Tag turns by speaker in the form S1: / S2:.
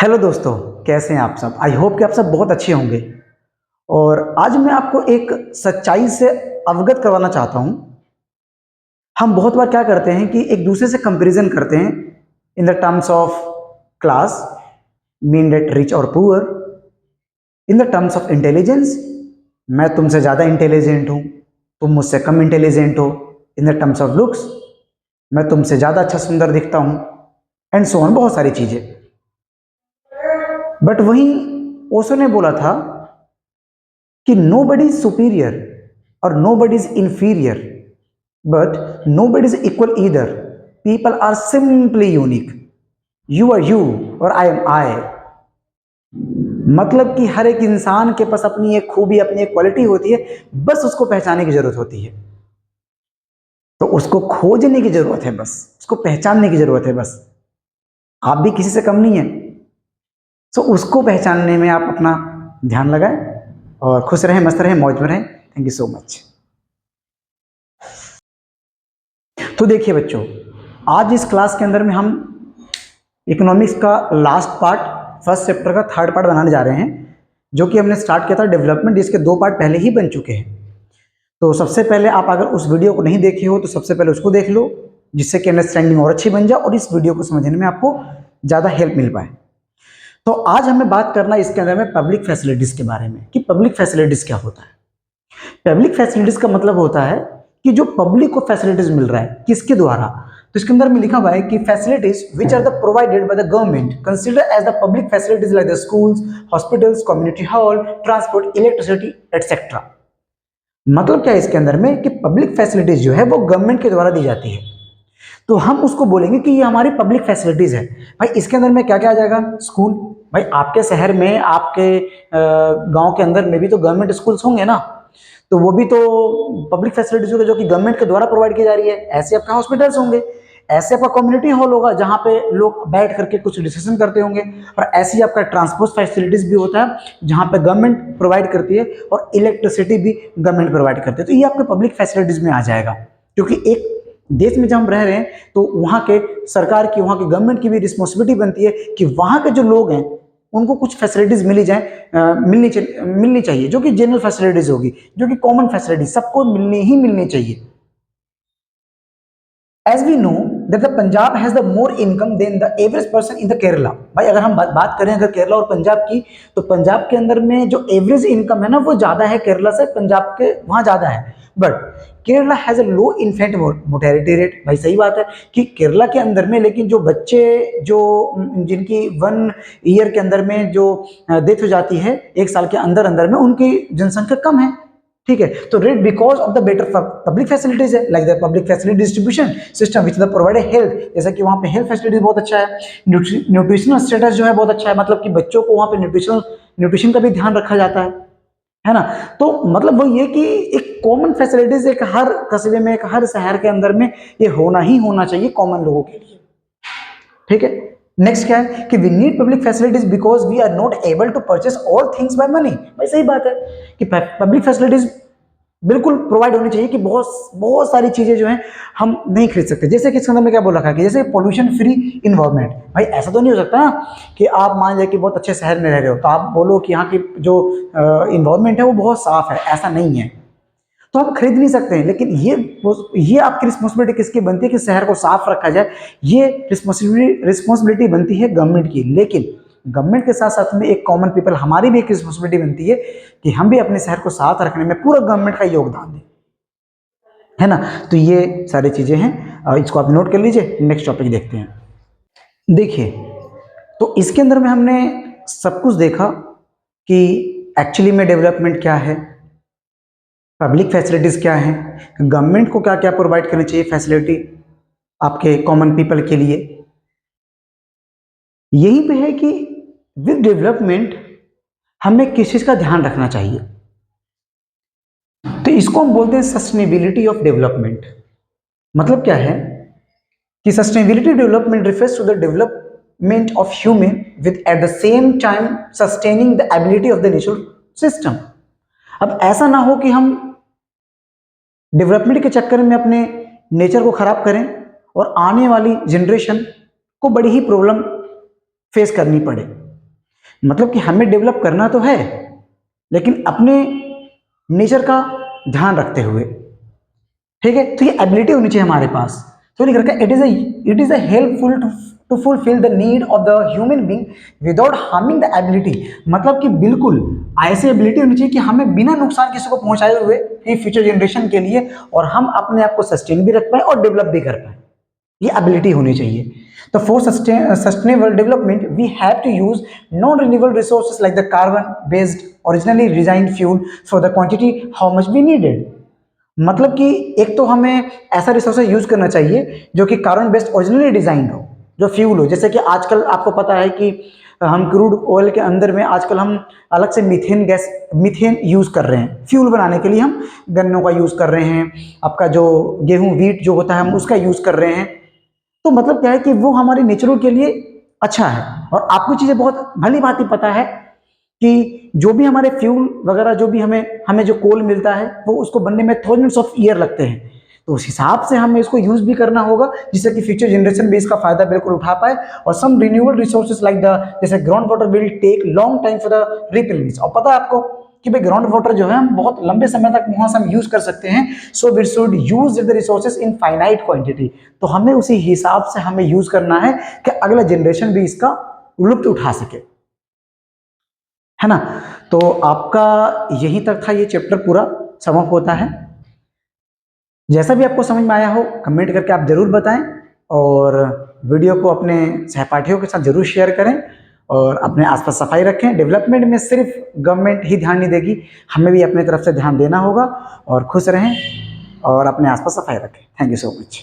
S1: Hello दोस्तों, कैसे हैं आप सब। आई होप कि आप सब बहुत अच्छे होंगे। और आज मैं आपको एक सच्चाई से अवगत करवाना चाहता हूं। हम बहुत बार क्या करते हैं कि एक दूसरे से कंपैरिजन करते हैं in the terms of class, mean that rich और poor, in the terms of intelligence, मैं तुमसे ज़्यादा इंटेलिजेंट हूँ, तुम मुझसे कम इंटेलिजेंट हो। इन द टर्म्स ऑफ लुक्स, मैं तुमसे ज़्यादा अच्छा सुंदर दिखता हूँ, एंड सो ऑन, बहुत सारी चीज़ें। बट वहीं ओशो ने बोला था कि नो बडी इज सुपीरियर और nobody is inferior, but nobody is equal either. People are simply unique. You are you और आई एम आई। मतलब कि हर एक इंसान के पास अपनी एक खूबी, अपनी एक क्वालिटी होती है, बस उसको पहचानने की जरूरत होती है। तो उसको खोजने की जरूरत है, बस उसको पहचानने की जरूरत है। बस आप भी किसी से कम नहीं है। सो उसको पहचानने में आप अपना ध्यान लगाएं और खुश रहें, मस्त रहें, मौज में रहें। Thank you so much. तो देखिए बच्चों, आज इस क्लास के अंदर में हम इकोनॉमिक्स का लास्ट पार्ट, फर्स्ट चैप्टर का थर्ड पार्ट बनाने जा रहे हैं, जो कि हमने स्टार्ट किया था डेवलपमेंट, जिसके 2 पार्ट पहले ही बन चुके हैं। तो सबसे पहले आप अगर उस वीडियो को नहीं देखे हो तो सबसे पहले उसको देख लो, जिससे कि अंडरस्टैंडिंग और अच्छी बन जाए और इस वीडियो को समझने में आपको ज़्यादा हेल्प मिल पाए। तो आज हमें बात करना है इसके अंदर में पब्लिक फैसिलिटीज के बारे में, कि पब्लिक फैसिलिटीज क्या होता है। पब्लिक फैसिलिटीज का मतलब होता है कि जो पब्लिक को फैसिलिटीज मिल रहा है, किसके द्वारा। तो इसके अंदर में लिखा हुआ है कि facilities which are the provided by the government consider as the public facilities like the schools, hospitals, community hall, transport, electricity etcetera. मतलब क्या है इसके अंदर में कि पब्लिक फैसिलिटीज जो है वो गवर्नमेंट के द्वारा दी जाती है, तो हम उसको बोलेंगे कि ये हमारी पब्लिक फैसिलिटीज है। भाई इसके अंदर में क्या क्या आ जाएगा? स्कूल। भाई आपके शहर में, आपके गांव के अंदर में भी तो गवर्नमेंट स्कूल्स होंगे ना, तो वो भी तो पब्लिक फैसिलिटीज होगी जो कि गवर्नमेंट के द्वारा प्रोवाइड की जा रही है। ऐसे आपका हॉस्पिटल्स होंगे, ऐसे आपका कम्युनिटी हॉल होगा जहां पे लोग बैठ करके कुछ डिस्कशन करते होंगे, और ऐसे ही आपका ट्रांसपोर्ट फैसिलिटीज भी होता है जहां पे गवर्नमेंट प्रोवाइड करती है, और इलेक्ट्रिसिटी भी गवर्नमेंट प्रोवाइड करती है। तो ये आपके पब्लिक फैसिलिटीज में आ जाएगा, क्योंकि एक देश में जब हम रह रहे हैं तो वहां के सरकार की, वहां की गवर्नमेंट की भी रिस्पॉन्सिबिलिटी बनती है कि वहां के जो लोग हैं उनको कुछ फैसिलिटीज मिली जाए, मिलनी चाहिए, जो कि जनरल फैसिलिटीज होगी, जो कि कॉमन फैसिलिटीज सबको मिलनी चाहिए। As we know that the Punjab has the more income than the average person in the Kerala। भाई अगर हम बात करें अगर केरला और पंजाब की, तो पंजाब के अंदर में जो एवरेज इनकम है ना वो ज्यादा है केरला से, पंजाब के वहां ज्यादा है। But Kerala has a low infant mortality rate. भाई सही बात है कि केरला के अंदर में, लेकिन जो बच्चे जो जिनकी 1 ईयर के अंदर में जो डेथ हो जाती है, 1 साल के अंदर अंदर में, उनकी जनसंख्या कम है। ठीक है, तो rate because of the better public facilities है, like the public facility distribution system which the provide health, जैसा कि वहां पे हेल्थ फैसिलिटी बहुत अच्छा है। न्यूट्रिशनल स्टेटस जो है बहुत अच्छा है, मतलब कि बच्चों को वहां पे न्यूट्रिशन का भी ध्यान रखा जाता है ना। तो मतलब वो ये कि एक कॉमन फैसिलिटीज एक हर कस्बे में, एक हर शहर के अंदर में ये होना ही होना चाहिए कॉमन लोगों के लिए। ठीक है, नेक्स्ट क्या है कि we need public facilities because we are not able to purchase all things by money. भाई सही बात है कि पब्लिक फैसिलिटीज बिल्कुल प्रोवाइड होनी चाहिए, कि बहुत बहुत सारी चीजें जो हैं हम नहीं खरीद सकते। जैसे कि इसके अंदर में क्या बोला है कि जैसे पोल्यूशन फ्री इन्वायरमेंट। भाई ऐसा तो नहीं हो सकता ना कि आप मान लीजिए कि बहुत अच्छे शहर में रह रहे हो तो आप बोलो कि यहाँ की जो इन्वायरमेंट है वो बहुत साफ है, ऐसा नहीं है। तो आप खरीद नहीं सकते हैं, लेकिन ये आपकी रिस्पॉन्सिबिलिटी किसकी बनती है कि शहर को साफ रखा जाए। ये रिस्पॉन्सिबिलिटी बनती है गवर्नमेंट की, लेकिन गवर्नमेंट के साथ साथ में एक कॉमन पीपल, हमारी भी एक रिस्पॉन्सिबिलिटी बनती है कि हम भी अपने शहर को साफ रखने में पूरा गवर्नमेंट का योगदान दें, है ना। तो ये सारी चीजें हैं, इसको आप नोट कर लीजिए। नेक्स्ट टॉपिक देखते हैं। देखिए, तो इसके अंदर में हमने सब कुछ देखा कि एक्चुअली में डेवलपमेंट क्या है, पब्लिक फैसिलिटीज क्या है, गवर्नमेंट को क्या क्या प्रोवाइड करनी चाहिए फैसिलिटी आपके कॉमन पीपल के लिए। यही पे है कि विद डेवलपमेंट हमें किस चीज का ध्यान रखना चाहिए। तो इसको हम बोलते हैं सस्टेनेबिलिटी ऑफ डेवलपमेंट। मतलब क्या है कि sustainability development refers to the development of human with at the same time sustaining the ability of the natural system. अब ऐसा ना हो कि हम डेवलपमेंट के चक्कर में अपने नेचर को खराब करें और आने वाली जनरेशन को बड़ी ही प्रॉब्लम फेस करनी पड़े। मतलब कि हमें डेवलप करना तो है, लेकिन अपने नेचर का ध्यान रखते हुए, ठीक है। तो ये एबिलिटी होनी चाहिए हमारे पास। तो लिख रखा है it is a helpful to fulfil the need of the human being without harming the ability. मतलब कि बिल्कुल ऐसी एबिलिटी होनी चाहिए कि हमें बिना नुकसान किसी को पहुंचाए हुए ये फ्यूचर जनरेशन के लिए, और हम अपने आप को सस्टेन भी रख पाए और डेवलप भी कर पाए, ये एबिलिटी होनी चाहिए। तो for sustainable development we have to use non-renewable resources like the carbon based originally designed fuel for the quantity how much we needed। मतलब कि एक तो हमें ऐसा रिसोर्सेज यूज करना चाहिए जो कि कार्बन बेस्ड ओरिजिनली डिजाइंड हो, जो फ्यूल हो। जैसे कि आजकल आपको पता है कि हम क्रूड ऑयल के अंदर में आजकल हम अलग से मीथेन गैस, मीथेन यूज कर रहे हैं फ्यूल बनाने के लिए। हम गन्नों का यूज कर रहे हैं, आपका जो गेहूं वीट जो होता है हम उसका यूज कर रहे हैं। तो मतलब क्या है कि वो हमारे नेचरों के लिए अच्छा है। और आपको चीजें बहुत भली भांति पता है कि जो भी हमारे फ्यूल वगैरह जो भी हमें हमें जो कोल मिलता है वो उसको बनने में थाउजेंड्स ऑफ ईयर लगते हैं। तो उस हिसाब से हमें इसको यूज भी करना होगा जिससे कि फ्यूचर जनरेशन भी इसका फायदा बिल्कुल उठा पाए। और some renewable resources like the जैसे ground water will take long time for the replenish. और पता है आपको कि भाई ग्राउंड वाटर जो है हम बहुत लंबे समय तक वहां से हम यूज कर सकते हैं। So we should use the resources in finite quantity. तो हमें उसी हिसाब से हमें यूज करना है कि अगला जनरेशन भी इसका लुत्फ उठा सके, है ना। तो आपका यहीं तक था, ये चैप्टर पूरा समाप्त होता है। जैसा भी आपको समझ में आया हो कमेंट करके आप जरूर बताएं, और वीडियो को अपने सहपाठियों के साथ जरूर शेयर करें, और अपने आसपास सफाई रखें। डेवलपमेंट में सिर्फ गवर्नमेंट ही ध्यान नहीं देगी, हमें भी अपने तरफ से ध्यान देना होगा। और खुश रहें और अपने आसपास सफाई रखें। Thank you so much.